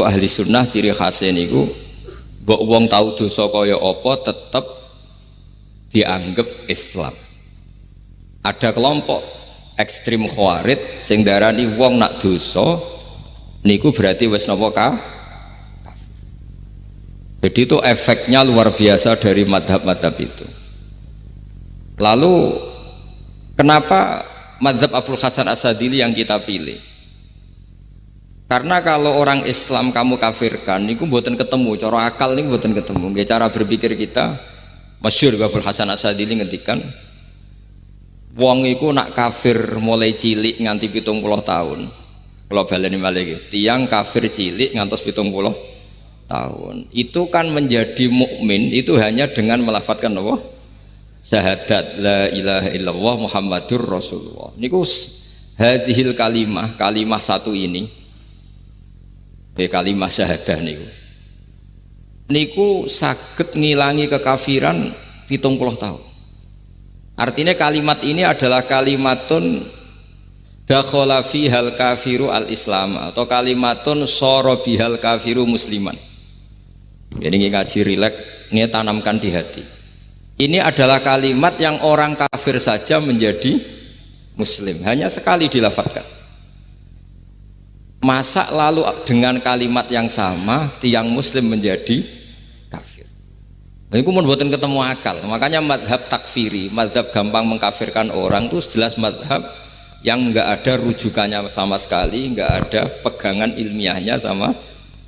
ahli sunnah ciri khasnya niku mbok wong tau dosa kaya apa tetep dianggap Islam. Ada kelompok ekstrim khawarij sing darani wong nak dosa niku berarti wis napa kafir. Jadi itu efeknya luar biasa dari madhab-madhab itu. Lalu kenapa madhab Abul Hasan As-Sadili yang kita pilih? Karena kalau orang Islam kamu kafirkan niku mboten ketemu, cara akal niku mboten ketemu. Nggih cara berpikir kita masyhur Abul Hasan As-Sadili ngendikan wong iku nak kafir mulai cilik nganti 70 tahun. Kula baleni malih iki, tiyang kafir cilik ngantos 70 tahun. Itu kan menjadi mukmin itu hanya dengan melafadzkan apa? Syahadat la ilaha illallah Muhammadur Rasulullah. Niku hadhil kalimah satu ini. Kalimah syahadah niku saged ngilangi kekafiran 70 tahun. Artinya kalimat ini adalah kalimatun dakhala fihal kafiru al-islam atau kalimatun sara bihal kafiru musliman. Jadi ngaji rileks, ini tanamkan di hati. Ini adalah kalimat yang orang kafir saja menjadi muslim, hanya sekali dilafadzkan. Masa lalu dengan kalimat yang sama tiang muslim menjadi kafir. Nah, itu membuatkan ketemu akal. Makanya madhab takfiri, madhab gampang mengkafirkan orang itu jelas madhab yang enggak ada rujukannya sama sekali, enggak ada pegangan ilmiahnya sama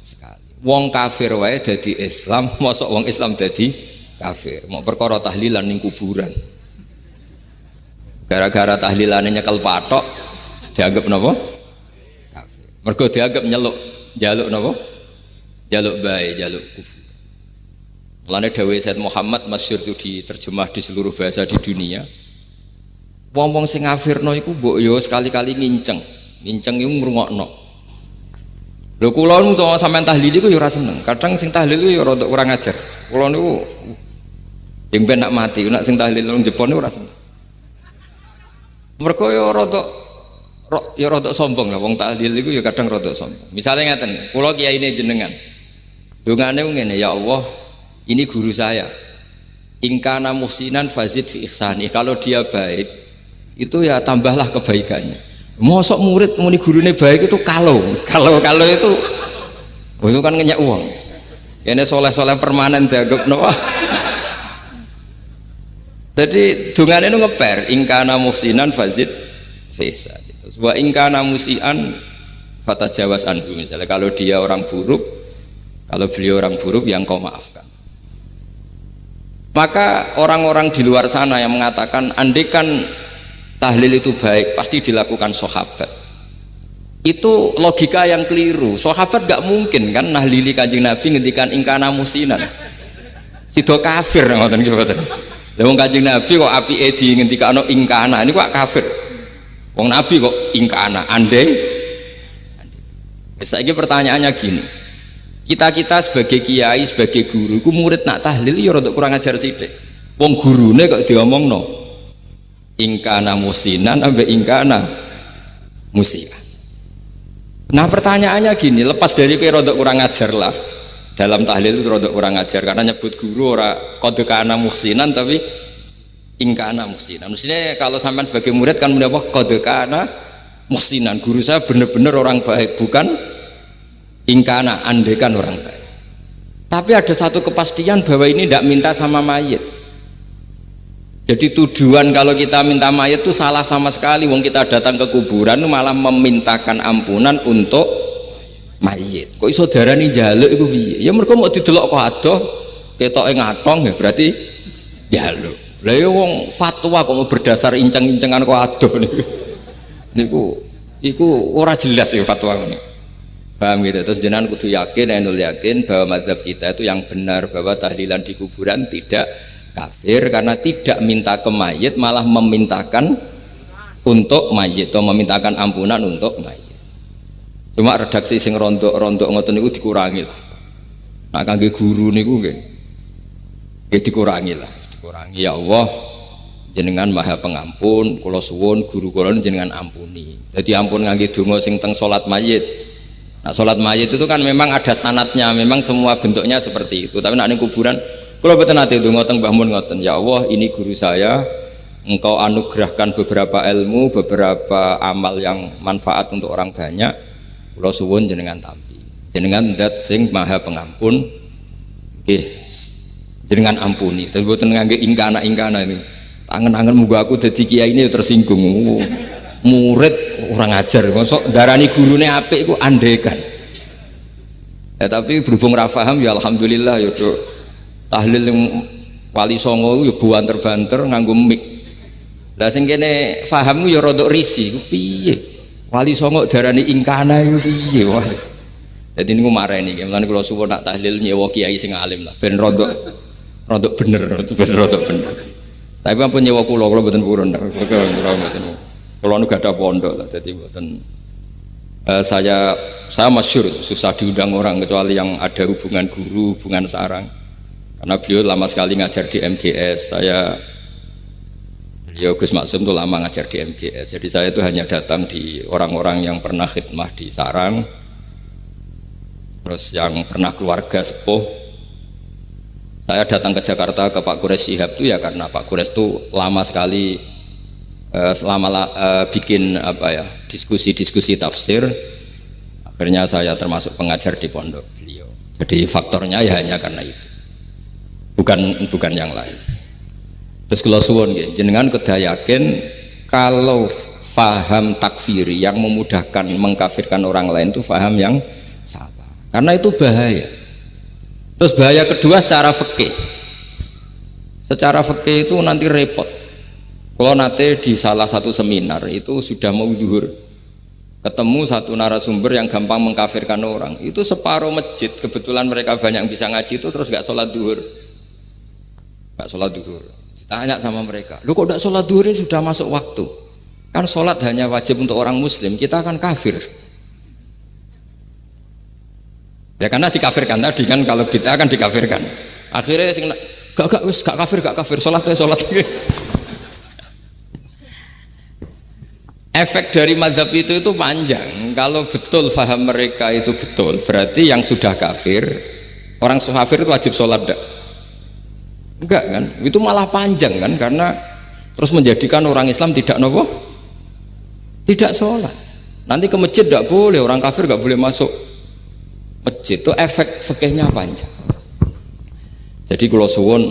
sekali. Wong kafir wae dadi Islam, mosok wong Islam dadi kafir. Mau perkara tahlilan ning kuburan. Gara-gara tahlilannya nyekel patok dianggap napa? Mergo dianggap jaluk napa? Jaluk bae, jaluk kufur. Mulane dawuh Said Muhammad masyhur itu diterjemah di seluruh bahasa di dunia. Wong-wong sing ngafirno iku mbok yo sekali-kali nginceng iku ngrungokno. Lho kula nu sampean tahlil iku yo ora seneng. Kadang sing tahlil yo rada kurang ajar. Kula niku yang ben nak mati, nak sing tahlil nang Jepun ora seneng. Mergo yo rada sombong lah wong tahlil iku ya kadang rada sombong. Misalnya ngaten, kula kiyaine jenengan. Dongane ngene, ya Allah, ini guru saya. Ingkana muhsinan fazid fi ihsani. Kalau dia baik, itu ya tambahlah kebaikannya. Mosok murid muni gurune baik itu kalau itu kan ngenyak uang. Ini soleh-soleh permanen dianggap napa. Jadi dongane nu ngeper, ingkana muhsinan fazid fi ihsani. Wa ingkana musian fatajawaz anhu, misalnya kalau dia orang buruk, kalau beliau orang buruk yang kau maafkan. Maka orang-orang di luar sana yang mengatakan andekan tahlil itu baik pasti dilakukan sahabat, itu logika yang keliru. Sahabat gak mungkin kan nahlili Kanjeng Nabi ngendikan ingkana musinan sido kafir ngoten nggih mboten. Lah wong Kanjeng Nabi kok apike di ngendikano ingkana ini kok kafir. Wong Nabi kok ingkana andai. Saiki pertanyaannya gini, kita sebagai kiai, sebagai guru, ku murid nak tahlil ya rada kurang ajar sithik. Wong gurune kok diomongno ingkana musinan ambek ingkana musia. Nah pertanyaannya gini, lepas dari kowe rada kurang ajar lah dalam tahlil itu rada kurang ajar karena nyebut guru ora qad kana musinan tapi ingkana muhsinan. Maksudnya kalau sampean sebagai murid kan mendapat qad kana muhsinan, guru saya benar-benar orang baik, bukan ingkana andekan orang baik. Tapi ada satu kepastian bahwa ini tidak minta sama mayit. Jadi tujuan kalau kita minta mayit itu salah sama sekali. Wong kita datang ke kuburan malah memintakan ampunan untuk mayit. Kok iso darani njaluk iku piye? Ya mergo mau didelok kok adoh ketoke ngatong ya berarti njaluk. Lah ya wong fatwa kok mau berdasar inceng-incengan kok adoh niku ora jelas ya fatwa ini. Paham gitu. Terus jenengan kudu yakin, yakin bahwa mazhab kita itu yang benar, bahwa tahlilan di kuburan tidak kafir karena tidak minta ke mayit, malah memintakan untuk mayit atau memintakan ampunan untuk mayit. Cuma redaksi sing rondok-rondok ngoten niku dikurangi lah. Nah kangge guru niku nggih dikurangi lah. Kurangi, ya Allah jenengan maha pengampun, kula suwun guru kula jenengan ampuni. Jadi ampun ngangge donga sing teng salat mayit Nah, sholat mayit itu kan memang ada sanatnya, memang semua bentuknya seperti itu. Tapi nak ning kuburan, kalau betul nanti itu ngotong Mbah Mun ngoten, ya Allah ini guru saya, engkau anugerahkan beberapa ilmu, beberapa amal yang manfaat untuk orang banyak. Kula suwun jenengan tampi, jenengan dat sing maha pengampun, nggih, jenengan ampuni. Tapi boten ngangge ingkana ini. Angen-angen muga aku dadi kiai ini tersinggung. Murid orang ajar, mosok darani gurune apik iku andekan. Ya tapi berhubung ra paham ya alhamdulillah ya do. Tahlil yang Wali Songo ya banter-banter nganggo mic. Lah sing kene paham ya rada risi, piye? Wali Songo darani ingkana iku piye? Wah. Dadi niku mareni, mulane kula suwun nak tahlil nyewa kiai sing alim lah ben rada bener, ben rada bener. Tapi ampun nyewa kula mboten purun. Kalau nu gak ada pondok, jadi buatan saya masyhur susah diundang orang kecuali yang ada hubungan guru, hubungan sarang. Karena beliau lama sekali ngajar di MGS. Beliau Gus Maksum itu lama ngajar di MGS. Jadi saya itu hanya datang di orang-orang yang pernah khidmah di sarang, terus yang pernah keluarga sepuh. Saya datang ke Jakarta ke Pak Quraisy Shihab itu ya karena Pak Quraisy itu lama sekali bikin diskusi tafsir. Akhirnya saya termasuk pengajar di pondok beliau. Jadi faktornya ya hanya karena itu, bukan yang lain. Terus kalau suwon jenengan kedah yakin kalau faham takfiri yang memudahkan mengkafirkan orang lain itu faham yang salah, karena itu bahaya. Terus bahaya kedua secara fikih itu nanti repot. Kalau nanti di salah satu seminar itu sudah mau zuhur, ketemu satu narasumber yang gampang mengkafirkan orang, itu separuh masjid kebetulan mereka banyak yang bisa ngaji itu terus nggak sholat duhur. Tanya sama mereka, lu kok nggak sholat duhur, ini sudah masuk waktu, kan sholat hanya wajib untuk orang muslim, kita akan kafir. Ya karena dikafirkan tadi kan, kalau kita akan dikafirkan. Akhirnya gak kafir, sholat. Efek dari mazhab itu panjang. Kalau betul faham mereka itu betul, berarti yang sudah kafir, orang kafir itu wajib sholat enggak kan? Itu malah panjang kan, karena terus menjadikan orang Islam tidak sholat. Nanti ke masjid tidak boleh, orang kafir nggak boleh masuk masjid. Itu efek fikihnya panjang. Jadi kalau suwon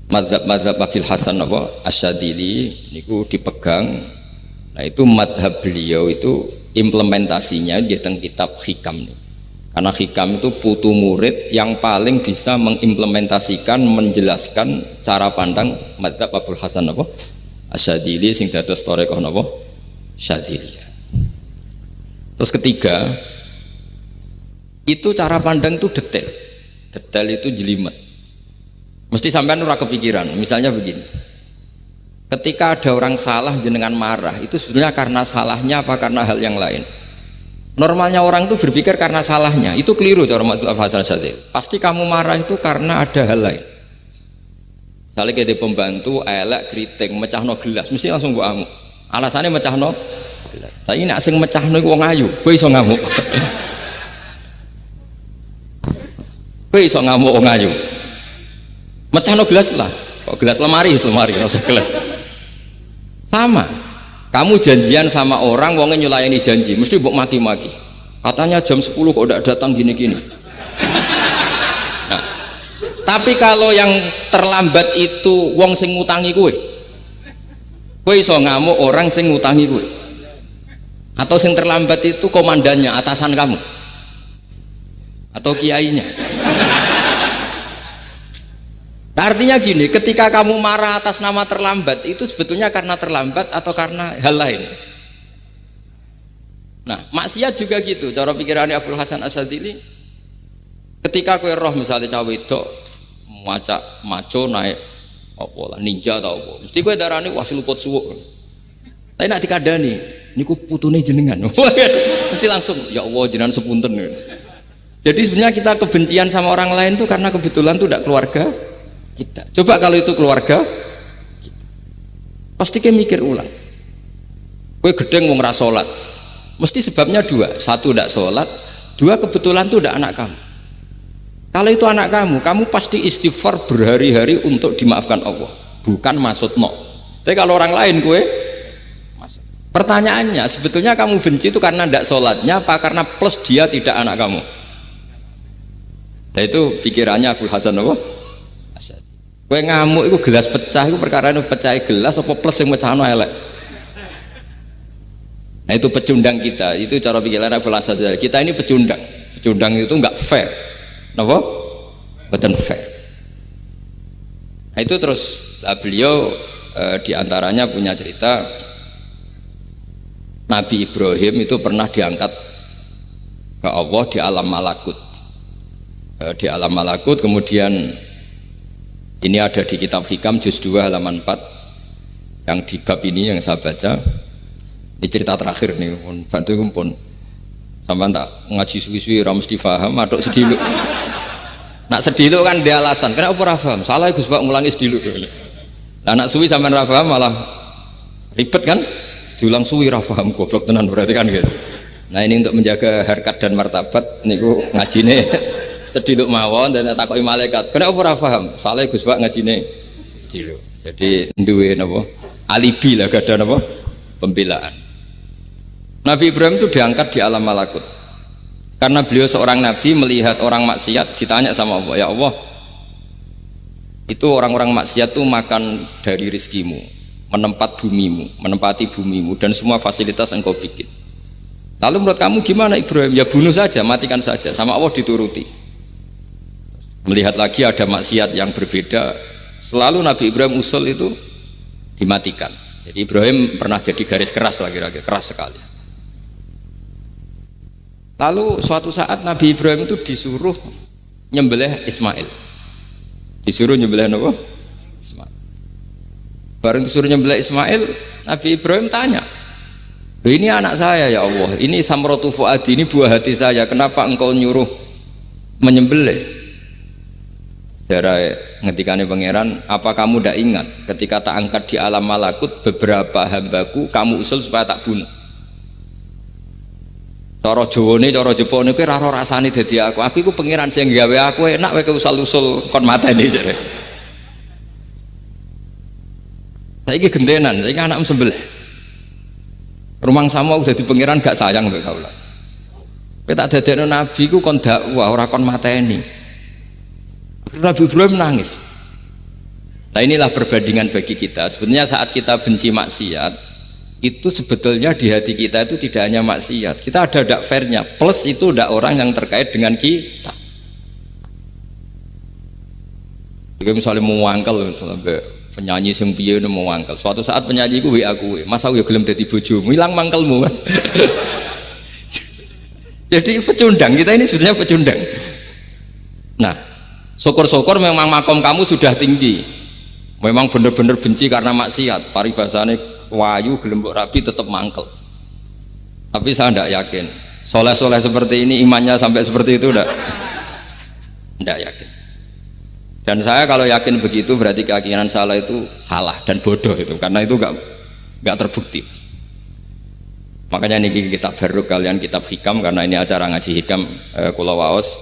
mazhab Abil Hasan Asyadili niku dipegang. Nah itu madhab beliau itu implementasinya di teng kitab Hikam nih. Karena Hikam itu putu murid yang paling bisa mengimplementasikan, menjelaskan cara pandang madhab Abul Hasan Asyadili sing dados thariqah Syadziliyah. Terus ketiga, itu cara pandang itu detail itu jelimet. Mesti sampean ora kepikiran. Misalnya begini. Ketika ada orang salah jenengan marah, itu sebenarnya karena salahnya apa karena hal yang lain? Normalnya orang itu berpikir karena salahnya, itu keliru cara Hasan Asyadzili. Pasti kamu marah itu karena ada hal lain. Misalnya kayak pembantu elek kriting mecahno gelas, mesti langsung mbok amuk. Alasannya mecahno gelas. Tapi nek sing mecahno iku wong ayu, kowe iso ngamuk. Kowe iso ngamuk wong ayu. Mecahno gelas lah. Kok gelas lemari, rasa gelas. Sama, kamu janjian sama orang, wongnya nyulayani janji, mesti mbok maki-maki. Katanya jam 10 kok udah datang gini-gini. Nah, tapi kalau yang terlambat itu wong sing ngutangi kowe iso ngamuk orang sing ngutangi kowe. Atau sing terlambat itu komandannya, atasan kamu, atau kiainya. Nah, artinya gini, ketika kamu marah atas nama terlambat itu sebetulnya karena terlambat atau karena hal lain. Nah, maksiat juga gitu. Cara pikirannya Abul Hasan Asyadzili, ketika kowe roh misalnya cawe itu maco naik ninja atau apa, mesti kowe darani wah luput suwuk. Tapi nak dikandani, niku putune jenengan. Mesti langsung ya Allah jenengan sepunten. Jadi sebenarnya kita kebencian sama orang lain tuh karena kebetulan tuh tidak keluarga kita. Coba kalau itu keluarga kita, pasti kayak mikir ulang. Kowe gedeng wong ra salat, Mesti sebabnya dua, satu tidak sholat, dua kebetulan itu tidak anak kamu. Kalau itu anak kamu, kamu pasti istighfar berhari-hari untuk dimaafkan Allah, bukan maksud no. Tapi kalau orang lain gue, pertanyaannya sebetulnya kamu benci itu karena tidak sholatnya apa karena plus dia tidak anak kamu? Nah itu pikirannya Abul Hasan apa? Gue ngamuk itu gelas pecah, itu perkara itu pecah gelas apa plus yang pecah elek. Nah itu pecundang kita, itu cara pikiran Abul Hasan. Kita ini pecundang, pecundang itu nggak fair, kenapa? Betul fair. Nah itu terus beliau diantaranya punya cerita Nabi Ibrahim itu pernah diangkat ke Allah di alam malakut. Di alam malakut kemudian ini ada di kitab Hikam juz 2 halaman 4 yang di bab ini yang saya baca. Ini cerita terakhir nih, bantu pun sampai tak ngaji suwi-suwi ora mesti paham, aduk sediluk. Nak sediluk kan dia alasan, kenapa ora paham? Salah Gus Pak ngulangi sediluk. Lah nak suwi sampean ora paham malah ribet kan? Diulang suwi ora paham goblok tenan berarti kan gitu. Nah ini untuk menjaga harkat dan martabat niku ngajine sediluk mawon dan takoki malaikat. Kenapa ora paham? Salah Gus Pak ngajine sediluk. Jadi duwe napa? Alibi lah gak ada napa? Pembelaan. Nabi Ibrahim itu diangkat di alam malakut karena beliau seorang nabi melihat orang maksiat, ditanya sama Allah, ya Allah itu orang-orang maksiat itu makan dari rizkimu, menempati bumimu dan semua fasilitas engkau bikin. Lalu menurut kamu gimana Ibrahim? Ya bunuh saja, matikan saja. Sama Allah dituruti. Melihat lagi ada maksiat yang berbeda, selalu Nabi Ibrahim usul itu dimatikan. Jadi Ibrahim pernah jadi garis keras lah, kira-kira keras sekali. Lalu suatu saat Nabi Ibrahim itu disuruh nyembelih Ismail. Disuruh nyembelih apa? Ismail. Bareng disuruh nyembelih Ismail, Nabi Ibrahim tanya, ini anak saya ya Allah, ini samratu fuadi, ini buah hati saya, kenapa engkau nyuruh menyembelih? Cara ngetikane pangeran, apa kamu tidak ingat ketika tak angkat di alam malakut beberapa hambaku kamu usul supaya tak bunuh? Cara Jawane, cara Jepone kuwi ora rasane dadi aku. Aku iku pangeran sing gawe aku enak kowe usul-usul kon mateni jare. Saiki gentenan, saiki anakmu sembelih. Rumang sama udah di pangeran gak sayang mbek kaula. Kowe tak dadekno nabi ku kon dakwah ora kon mateni. Nabi Ibrahim nangis. Nah inilah perbandingan bagi kita. Sebenarnya saat kita benci maksiat itu sebetulnya di hati kita itu tidak hanya maksiat, kita ada dak fairnya, plus itu dak orang yang terkait dengan kita. Jadi misalnya mau wangkel, sampai penyanyi sing piye mau wangkel, suatu saat penyanyi ku WA ku, masa ya gelem dadi bojomu, hilang mangkelmu kan. Jadi pecundang, kita ini sebetulnya pecundang. Nah, syukur-syukur memang makom kamu sudah tinggi, memang benar-benar benci karena maksiat, paribasane wayu gelembok rapi tetap mangkel. Tapi saya tidak yakin soleh-soleh seperti ini imannya sampai seperti itu tidak yakin. Dan saya kalau yakin begitu berarti keyakinan salah itu salah dan bodoh itu, karena itu nggak terbukti. Makanya ini kitab baru kalian kitab Hikam, karena ini acara ngaji Hikam kula waos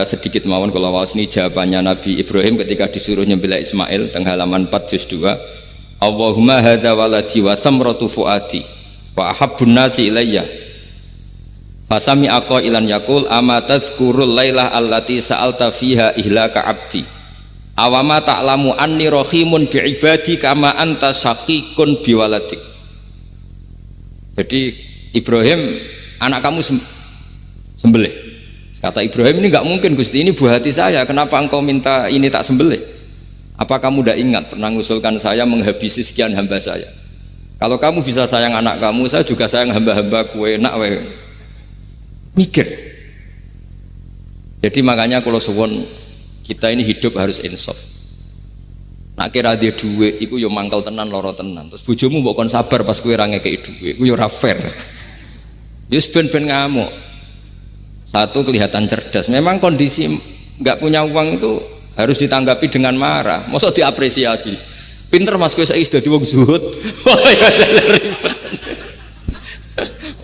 sedikit mawon kula waos ini jawabannya Nabi Ibrahim ketika disuruh nyembelih Ismail tengah halaman 4 juz 2. Allahumma hadza waladi wa samratu fuadi wa ahabbun nasi ilayya fasami aqailan yaqul ama tadhkurul lailah allati sa'alta fiha ihlaka abdi awama ta'lamu anni rahimun bi ibadi kama anta syaqiqun bi waladik. Jadi Ibrahim, anak kamu sembelih. Kata Ibrahim, ini enggak mungkin Gusti, ini buah hati saya, kenapa engkau minta ini tak sembelih? Apa kamu tidak ingat pernah mengusulkan saya menghabisi sekian hamba saya? Kalau kamu bisa sayang anak kamu, saya juga sayang hamba-hamba kue enak we. Mikir. Jadi makanya kalau suwon kita ini hidup harus insaf. Nak kira dia duit, iku yo mangkal tenan loro tenan. Terus bojomu mbok kon sabar pas kue ra ngekeki duit, iku yo ora fair. Yo ben-ben ngamuk. Satu kelihatan cerdas. Memang kondisi nggak punya uang itu harus ditanggapi dengan marah, masa diapresiasi. Pinter mas, kowe saiki dadi wong zuhud.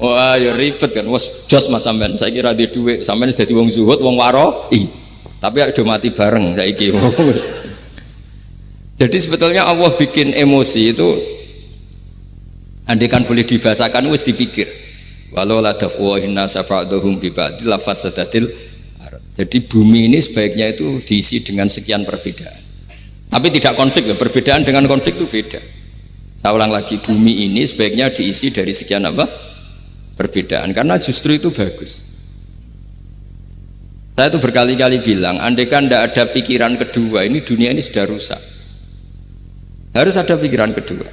Wah, ya ribet kan. Wes jos Mas sampean. Saiki ra duwe dhuwit, sampean wis dadi wong zuhud, wong waroi. Tapi udah mati bareng saiki. Jadi sebetulnya Allah bikin emosi itu andaikan boleh dibahasakan wis dipikir. Walau la dafwahinna safa'duhum bi ba'dil lafasadatil ard. Jadi bumi ini sebaiknya itu diisi dengan sekian perbedaan. Tapi tidak konflik, perbedaan dengan konflik itu beda. Saya ulang lagi, bumi ini sebaiknya diisi dari sekian apa? Perbedaan, karena justru itu bagus. Saya itu berkali-kali bilang, andaikan tidak ada pikiran kedua, ini dunia ini sudah rusak. Harus ada pikiran kedua.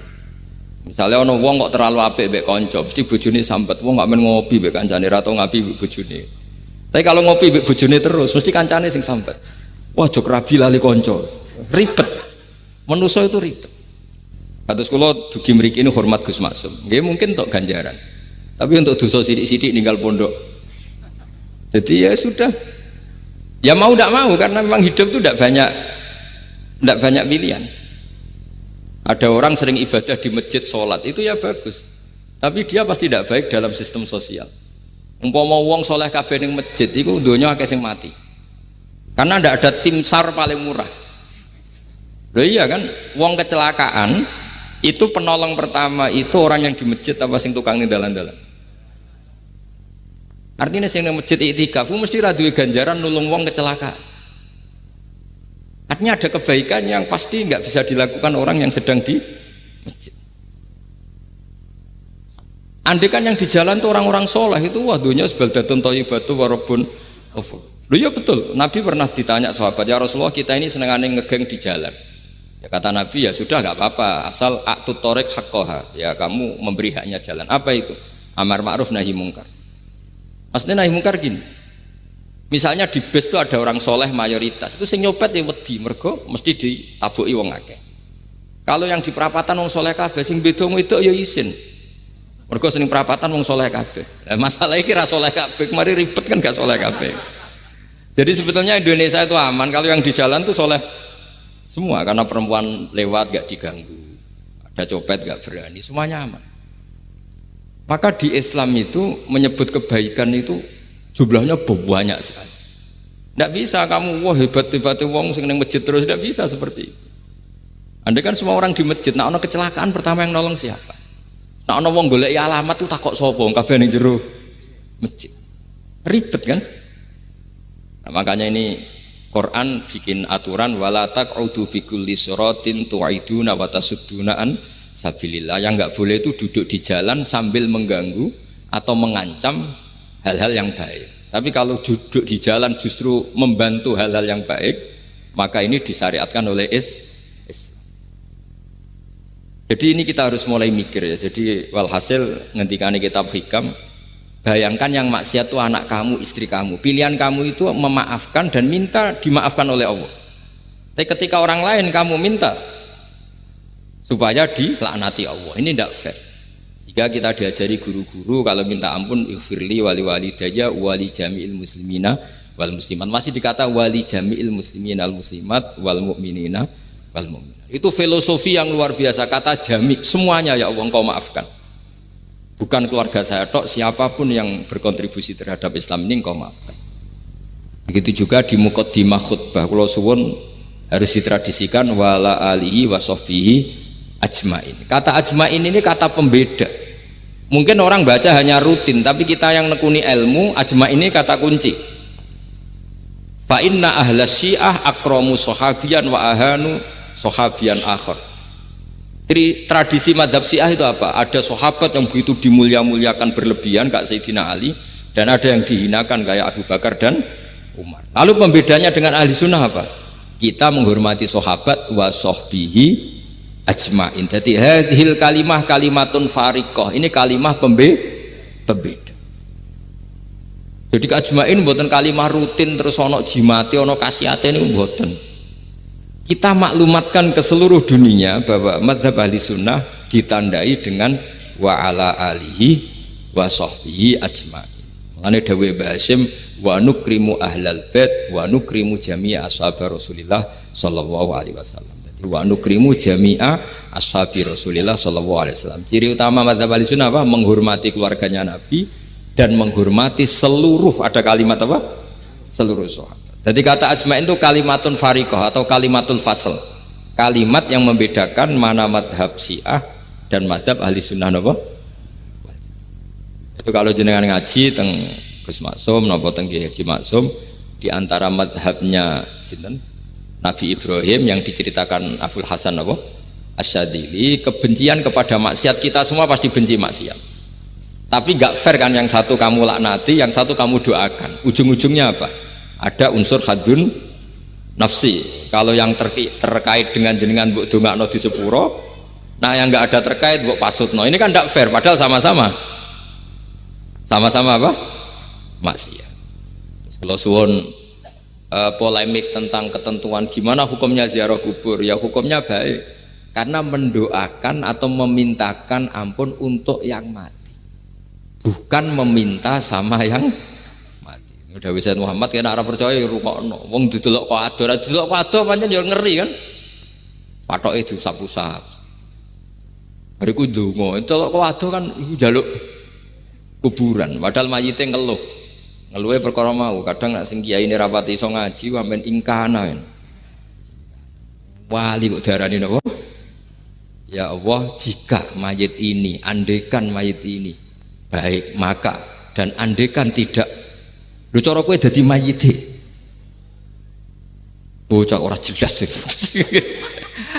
Misalnya ono wong kok terlalu apik mbek kanca, mesti bojone sampet. Wong gak men ngopi mbek kancane ra tau ngapi mbek bojone. Tapi kalau ngopi mbek bojone terus, mesti kancane sing sampet. Wah, jok rabi lali kanca. Ribet. Manusa itu ribet. Kados kula dugi mriki ini hormat Gus Maksum. Nggih mungkin untuk ganjaran. Tapi untuk dosa sidik-sidik ninggal pondok. Jadi ya sudah. Ya mau tidak mau karena memang hidup itu tidak banyak pilihan. Ada orang sering ibadah di masjid sholat itu ya bagus. Tapi dia pasti tidak baik dalam sistem sosial. Umpama wong soleh kabeh ning masjid itu donya akeh sing mati. Karena tidak ada tim SAR paling murah. Loh iya kan, wong kecelakaan itu penolong pertama itu orang yang di masjid apa sing tukang ning dalan-dalan. Artinya sing ning masjid iktikaf mesti ra duwe ganjaran nulung wong kecelakaan. Artinya ada kebaikan yang pasti nggak bisa dilakukan orang yang sedang di masjid. Andaikan yang di jalan tuh orang-orang soleh itu wah dunya sebaldatun thayyibatu warabun ghafur. Loh ya betul, Nabi pernah ditanya sahabat, ya Rasulullah kita ini senengane ngegeng di jalan. Ya kata Nabi, ya sudah nggak apa-apa, asal a'tut thoriq haqqaha, ya kamu memberi haknya jalan. Apa itu? Amar ma'ruf nahi mungkar. Maksudnya nahi mungkar gini, misalnya di bus itu ada orang soleh mayoritas, itu sing nyopet ya wedi, mergo mesti ditabuki wong akeh. Kalau yang di perapatan wong soleh kabeh, sing beda itu ya isin, mergo sing perapatan wong soleh kabeh. Nah, masalahnya kira soleh kabeh, kemarin ribet kan gak soleh kabeh. Jadi sebetulnya Indonesia itu aman kalau yang di jalan tuh soleh semua, karena perempuan lewat gak diganggu, ada copet gak berani, semuanya aman. Maka di Islam itu menyebut kebaikan itu jumlahnya banyak sekali. Tidak bisa kamu wah hebat-hebatnya wong sing nang masjid terus, tidak bisa seperti itu. Andai kan semua orang di masjid, nah ono kecelakaan pertama yang nolong siapa? Nah ono wong golek alamat tuh takok sapa, kabeh ning jero masjid. Ribet kan? Nah, makanya ini Quran bikin aturan wala taq'udu bi kulli siratin tu'iduna wa tasudduna an sabilillah. Yang enggak boleh itu duduk di jalan sambil mengganggu atau mengancam hal-hal yang baik. Tapi kalau duduk di jalan justru membantu hal-hal yang baik, maka ini disyariatkan oleh Islam. Jadi ini kita harus mulai mikir ya. Jadi walhasil ngendikane kitab Hikam, bayangkan yang maksiat itu anak kamu, istri kamu. Pilihan kamu itu memaafkan dan minta dimaafkan oleh Allah. Tapi ketika orang lain kamu minta supaya dilaknati Allah, ini tidak fair. Jika kita diajari guru-guru kalau minta ampun ighfirli wali walidayya wali jami'il muslimina wal muslimat. Masih dikata wali jami'il muslimina al muslimat wal mu'minina wal mu'minat. Itu filosofi yang luar biasa, kata jami' semuanya ya Allah engkau maafkan. Bukan keluarga saya tok, siapapun yang berkontribusi terhadap Islam ini engkau maafkan. Begitu juga di muqaddimah khutbah kula suwun harus ditradisikan wala alihi wa sahbihi ajmain. Kata ajmain ini kata pembeda. Mungkin orang baca hanya rutin, tapi kita yang nekuni ilmu, ajmain ini kata kunci. Fa inna ahlas syiah akramu sahabiyan wa ahanu sahabiyan akhar. Tradisi madhab syiah itu apa? Ada sahabat yang begitu dimulia-muliakan berlebihan kayak Sayyidina Ali, dan ada yang dihinakan kayak Abu Bakar dan Umar. Lalu pembedanya dengan ahli sunnah apa? Kita menghormati sahabat wa sahbihi ajmain. Jadi hadhil kalimah kalimatun fariqah. Ini kalimah pembeda. Jadi ajmain buatan kalimah rutin terus ono jimati ono kasiate ini buatan. Kita maklumatkan ke seluruh dunia bahwa mazhab ahli sunnah ditandai dengan wa ala alihi wa sahbihi ajmain. Mengenai dawuh Mbah Hasyim wa nukrimu ahlal bait wa nukrimu jami'a ashab Rasulillah sallallahu alaihi wasallam. wa nukrimu jami'a ashabi Rasulillah sallallahu alaihi wasallam. Ciri utama madzhab Ahlussunnah apa? Menghormati keluarganya Nabi dan menghormati seluruh, ada kalimat apa? Seluruh sahabat. Jadi kata ajma'in itu kalimatun fariqah atau kalimatul fasl. Kalimat yang membedakan mana madhab Syiah dan madhab Ahlussunnah apa? Itu kalau jenengan ngaji teng Gus Maksum napa teng Kiai Haji Maksum, di antara madhabnya sinten Nabi Ibrahim yang diceritakan Abdul Hasan apa Asyadili, kebencian kepada maksiat, kita semua pasti benci maksiat, tapi gak fair kan, yang satu kamu laknati, yang satu kamu doakan. Ujung-ujungnya apa? Ada unsur hadun nafsi. Kalau yang terkait dengan jenengan mbok dongakno di sepuro, nah yang gak ada terkait mbok pasutno, ini kan gak fair, padahal sama-sama apa? Maksiat. Kalau suwun polemik tentang ketentuan gimana hukumnya ziarah kubur, ya hukumnya baik karena mendoakan atau memintakan ampun untuk yang mati, bukan meminta sama yang mati. Udah bisa Muhammad kena arah percaya rukokno wong didelok kok ado pancen ya ngeri kan, patoke diusap-usap bariku ndonga delok kok ado kan njaluk kuburan, padahal mayite ngeluhe perkara mau. Kadang nek sing kiai ini rapati iso ngaji sampean ingkana wali kok diarani napa? Ya Allah, jika mayit ini, andekan mayit ini baik, maka, dan andekan tidak, lu cara kowe dadi mayite bocah ora jelas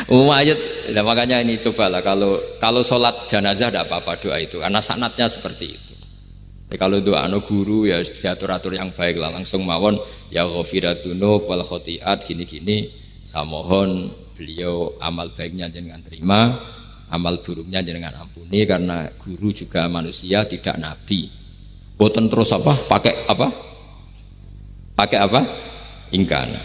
mayit. Nah, makanya ini cobalah kalau sholat jenazah tidak apa-apa doa itu karena sanatnya seperti itu. Kalau doa guru ya diatur-atur yang baik lah, langsung mawon ya ghafiratunu wal khotiat gini-gini, saya mohon beliau amal baiknya jangan terima, amal buruknya jangan ampuni, karena guru juga manusia tidak nabi. Boten terus apa pakai apa ingkana.